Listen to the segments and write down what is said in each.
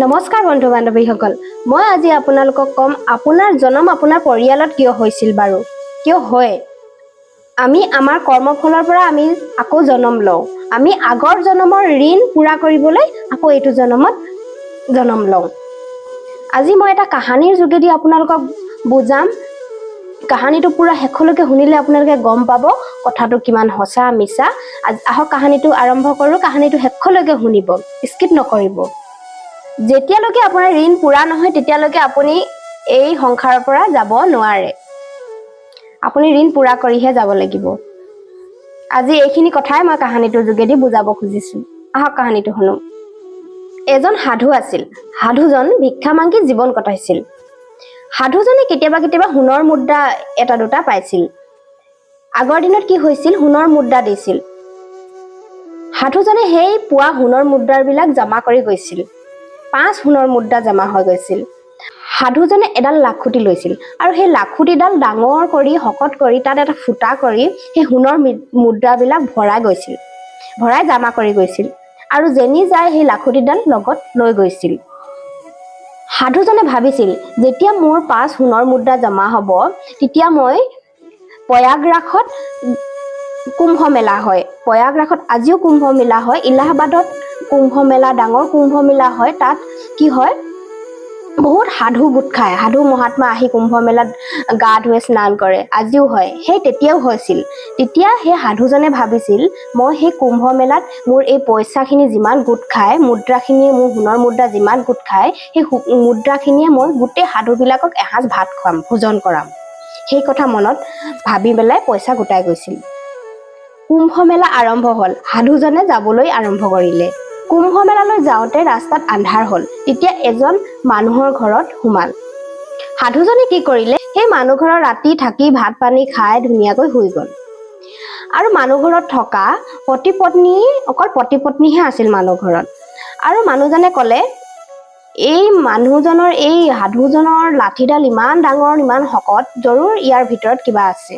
নমস্কাৰ বন্ধু বান্ধৱীসকল, মই আজি আপোনালোকক কম আপোনাৰ জন্ম আপোনাৰ পৰিয়ালত কিয় হৈছিল বাৰু, কিয় হয়। আমি আমাৰ কৰ্মফলৰ পৰা আমি আকৌ জন্ম লওঁ। আমি আগৰ জন্মৰ ঋণ পূৰা কৰিবলৈ আকৌ এইটো জন্মত জন্ম লওঁ। আজি মই এটা কাহিনীৰ যোগেদি আপোনালোকক বুজাম। কাহিনীটো পুৰা শেষলৈকে শুনিলে আপোনালোকে গম পাব কথাটো কিমান সঁচা মিছা। আহক কাহিনীটো আৰম্ভ কৰোঁ। কাহিনীটো শেষলৈকে শুনিব, স্কিপ নকৰিব। যেতিয়ালৈকে আপোনাৰ ঋণ পূৰা নহয় তেতিয়ালৈকে আপুনি এই সংসাৰৰ পৰা যাব নোৱাৰে। আপুনি ঋণ পূৰা কৰিহে যাব লাগিব। আজি এইখিনি কথাই মই কাহিনীটোৰ যোগেদি বুজাব খুজিছোঁ। আহক কাহিনীটো শুনো। এজন সাধু আছিল। সাধুজন ভিক্ষা মাগি জীৱন কটাইছিল। সাধুজনে কেতিয়াবা কেতিয়াবা সোণৰ মুদ্ৰা এটা দুটা পাইছিল। আগৰ দিনত কি হৈছিল, সোণৰ মুদ্ৰা দিছিল। সাধুজনে সেই পোৱা সোণৰ মুদ্ৰাবিলাক জমা কৰি গৈছিল। 5 সোণৰ মুদ্ৰা জমা হৈ গৈছিল। সাধুজনে এডাল লাখুটি লৈছিল আৰু সেই লাখুটিডাল ডাঙৰ কৰি শকত কৰি তাত এটা ফুটা কৰি সেই সোণৰ মুদ্ৰাবিলাক ভৰাই জমা কৰি গৈছিল আৰু যেনি যায় সেই লাখুটিডাল লগত লৈ গৈছিল। সাধুজনে ভাবিছিল, যেতিয়া মোৰ 5 সোণৰ মুদ্ৰা জমা হ'ব তেতিয়া মই প্ৰয়াগৰাজত কুম্ভ মেলা হয়। প্ৰয়াগৰাজত আজিও কুম্ভ মেলা হয়। ইলাহাবাদত কুম্ভ মেলা, ডাঙৰ কুম্ভ মেলা হয়। তাত কি হয়, বহুত সাধু গোট খায়। সাধু মহাত্মা আহি কুম্ভ মেলাত গা ধুৱে, স্নান কৰে। আজিও হয়, সেই তেতিয়াও হৈছিল। তেতিয়া সেই সাধুজনে ভাবিছিল, মই সেই কুম্ভ মেলাত মোৰ এই পইচাখিনি যিমান গোট খায়, মুদ্ৰাখিনিয়ে মোৰ সোণৰ মুদ্ৰা যিমান গোট খায়, সেই মুদ্ৰাখিনিয়ে মই গোটেই সাধুবিলাকক এসাঁজ ভাত খুৱাম, ভোজন কৰাম। সেই কথা মনত ভাবি পেলাই পইচা গোটাই গৈছিল। কুম্ভ মেলা আৰম্ভ হ'ল। সাধুজনে যাবলৈ আৰম্ভ কৰিলে। কুম্ভ মেলালৈ যাওঁতে ৰাস্তাত আন্ধাৰ হ'ল। তেতিয়া এজন মানুহৰ ঘৰত সোমাল। সাধুজনে কি কৰিলে, সেই মানুহ ঘৰত ৰাতি থাকি ভাত পানী খাই ধুনীয়াকৈ শুই গ'ল। আৰু মানুহ ঘৰত থকা অকল পতি পত্নীহে আছিল মানুহ ঘৰত। আৰু মানুহজনে ক'লে, এই মানুহজনৰ এই সাধুজনৰ লাঠিডাল ইমান ডাঙৰ, ইমান শকত, জৰুৰ ইয়াৰ ভিতৰত কিবা আছে।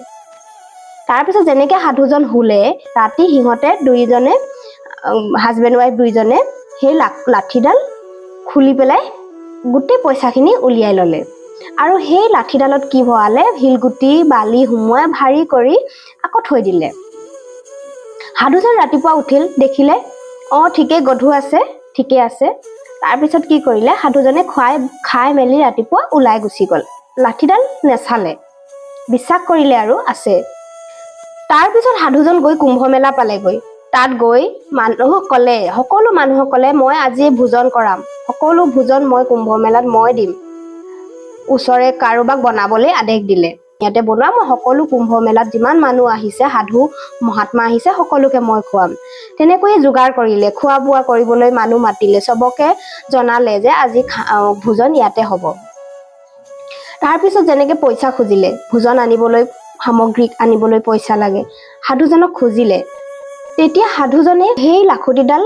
তাৰপিছত যেনেকৈ সাধুজন শুলে, ৰাতি সিহঁতে দুইজনে হাজবেণ্ড ৱাইফ দুইজনে সেই লাঠিডাল খুলি পেলাই গোটেই পইচাখিনি উলিয়াই ল'লে। আৰু সেই লাঠিডালত কি ভৰালে, শিলগুটি বালি সুমুৱাই ভাৰী কৰি আকৌ থৈ দিলে। সাধুজন ৰাতিপুৱা উঠিল, দেখিলে ঠিকেই গধু আছে, ঠিকে আছে। তাৰপিছত কি কৰিলে, সাধুজনে খাই মেলি ৰাতিপুৱা ওলাই গুচি গ'ল। লাঠিডাল নেচালে, বিশ্বাস কৰিলে আৰু আছে। তাৰপিছত সাধুজন গৈ কুম্ভ মেলা পালেগৈ। তাত গৈ সকলো মানুহক ক'লে, মই আজি ভোজন কৰাম, সকলো ভোজন মই কুম্ভ মেলাত মই দিম। ওচৰে কাৰোবাক বনাবলৈ আদেশ দিলে, ইয়াতে বনোৱা, মই সকলো কুম্ভ মেলাত যিমান মানুহ আহিছে, সাধু মহাত্মা আহিছে, সকলোকে মই খুৱাম। তেনেকৈয়ে যোগাৰ কৰিলে, খোৱা বোৱা কৰিবলৈ মানুহ মাতিলে, চবকে জনালে যে আজি ভোজন ইয়াতে হ'ব। তাৰপিছত যেনেকৈ পইচা খুজিলে, ভোজন আনিবলৈ, সামগ্ৰী আনিবলৈ পইচা লাগে, সাধুজনক খুজিলে। তেতিয়া সাধুজনে সেই লাখুটিডাল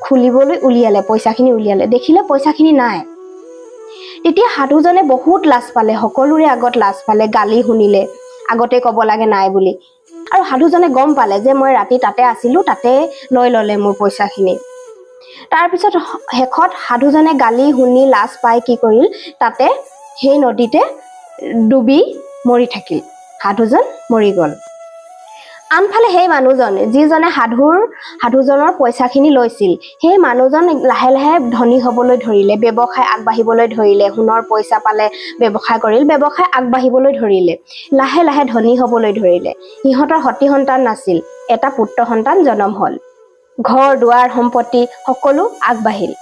খুলিবলৈ উলিয়ালে, পইচাখিনি উলিয়ালে, দেখিলে পইচাখিনি নাই। তেতিয়া সাধুজনে বহুত লাজ পালে, সকলোৰে আগত লাজ পালে, গালি শুনিলে, আগতে ক'ব লাগে নাই বুলি। আৰু সাধুজনে গম পালে যে মই ৰাতি তাতে আছিলোঁ, তাতে লৈ ল'লে মোৰ পইচাখিনি। তাৰপিছত শেষত সাধুজনে গালি শুনি লাজ পাই কি কৰিল, তাতে সেই নদীতে ডুবি মৰি থাকিল। সাধুজন মৰি গ'ল। আনফালে সেই মানুহজন, যিজনে সাধুজনৰ পইচাখিনি লৈছিল, সেই মানুহজন লাহে লাহে ধনী হ'বলৈ ধৰিলে, ব্যৱসায় আগবাঢ়িবলৈ ধৰিলে। সোণৰ পইচা পালে, ব্যৱসায় কৰিল, ব্যৱসায় আগবাঢ়িবলৈ ধৰিলে, লাহে লাহে ধনী হ'বলৈ ধৰিলে। সিহঁতৰ সতি সন্তান নাছিল, এটা পুত্ৰ সন্তান জন্ম হ'ল। ঘৰ দুৱাৰ সম্পত্তি সকলো আগবাঢ়িল।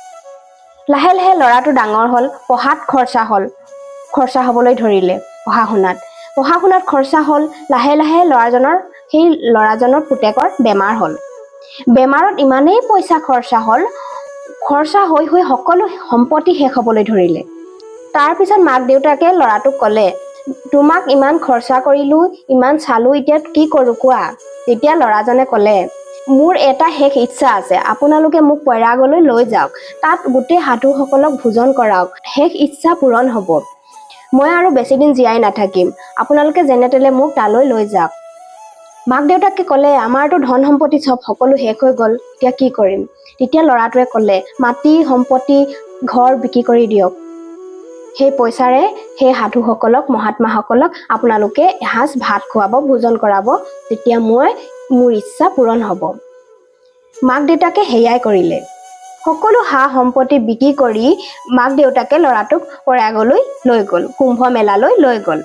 লাহে লাহে ল'ৰাটো ডাঙৰ হ'ল, পঢ়াত খৰচা হ'বলৈ ধৰিলে। পঢ়া শুনাত খৰচা হ'ল। লাহে লাহে সেই ল'ৰাজনৰ পুতেকৰ বেমাৰ হ'ল। বেমাৰত ইমানেই পইচা খৰচা হ'ল, খৰচা হৈ সকলো সম্পত্তি শেষ হ'বলৈ ধৰিলে। তাৰপিছত মাক দেউতাকে ল'ৰাটোক ক'লে, তোমাক ইমান খৰচা কৰিলোঁ, ইমান চালোঁ, এতিয়া কি কৰোঁ কোৱা। তেতিয়া ল'ৰাজনে ক'লে, মোৰ এটা শেষ ইচ্ছা আছে, আপোনালোকে মোক প্ৰয়াগলৈ লৈ যাওক, তাত গোটেই সাধুসকলক ভোজন কৰাওক, শেষ ইচ্ছা পূৰণ হ'ব। মই আৰু বেছিদিন জীয়াই নাথাকিম, আপোনালোকে যেনে তেনে মোক তালৈ লৈ যাওক। মাক দেউতাকে ক'লে আমাৰতো ধন সম্পত্তি চব সকলো শেষ হৈ গ'ল, এতিয়া কি কৰিম? তেতিয়া ল'ৰাটোৱে ক'লে মাটি সম্পত্তি ঘৰ বিক্ৰী কৰি দিয়ক, সেই পইচাৰে সেই সাধুসকলক মহাত্মাসকলক আপোনালোকে এসাঁজ ভাত খুৱাব, ভোজন কৰাব, তেতিয়া মোৰ ইচ্ছা পূৰণ হ'ব। মাক দেউতাকে সেয়াই কৰিলে। সকলো সা সম্পত্তি বিক্ৰী কৰি মাক দেউতাকে ল'ৰাটোক প্ৰয়াগলৈ লৈ গ'ল, কুম্ভ মেলালৈ লৈ গ'ল।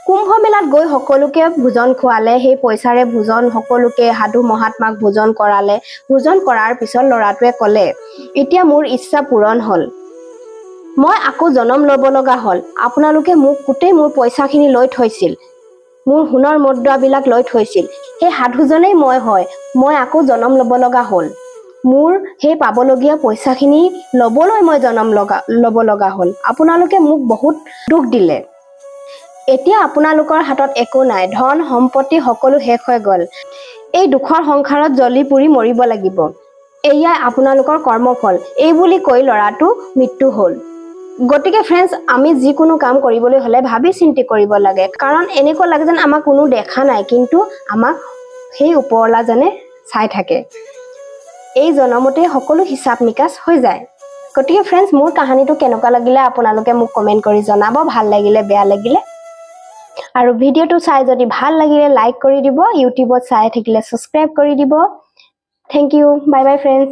কুম্ভ মেলাত গৈ সকলোকে ভোজন খোৱালে, সেই পইচাৰে ভোজন সকলোকে সাধু মহাত্মাক ভোজন কৰালে। ভোজন কৰাৰ পিছত ল'ৰাটোৱে ক'লে এতিয়া মোৰ ইচ্ছা পূৰণ হ'ল, মই আকৌ জনম ল'ব লগা হ'ল। আপোনালোকে মোক গোটেই মোৰ পইচাখিনি লৈ থৈছিল, মোৰ সোণৰ মুদ্ৰাবিলাক লৈ থৈছিল, সেই সাধুজনেই মই হয়, মই আকৌ জনম ল'ব লগা হ'ল। মোৰ সেই পাবলগীয়া পইচাখিনি ল'বলৈ মই জনম ল'ব লগা হ'ল। আপোনালোকে মোক বহুত দুখ দিলে, এতিয়া আপোনালোকৰ হাতত একো নাই, ধন সম্পত্তি সকলো শেষ হৈ গ'ল। এই দুখৰ সংসাৰত জ্বলি পুৰি মৰিব লাগিব, এয়াই আপোনালোকৰ কৰ্মফল। এই বুলি কৈ ল'ৰাটো মৃত্যু হ'ল। গতিকে ফ্ৰেণ্ডছ, আমি যিকোনো কাম কৰিবলৈ হ'লে ভাবি চিন্তি কৰিব লাগে, কাৰণ এনেকুৱা লাগে যেন আমাক কোনো দেখা নাই, কিন্তু আমাক সেই ওপৰৱালাজনে চাই থাকে। এই জনমতে সকলো হিচাপ নিকাচ হৈ যায়। গতিকে ফ্ৰেণ্ডছ, মোৰ কাহিনীটো কেনেকুৱা লাগিলে আপোনালোকে মোক কমেণ্ট কৰি জনাব, ভাল লাগিলে বেয়া লাগিলে। আৰু ভিডিঅ'টো চাই যদি ভাল লাগিলে লাইক কৰি দিব, ইউটিউবত চাই থাকিলে ছাবস্ক্ৰাইব কৰি দিব। Thank you, bye bye friends.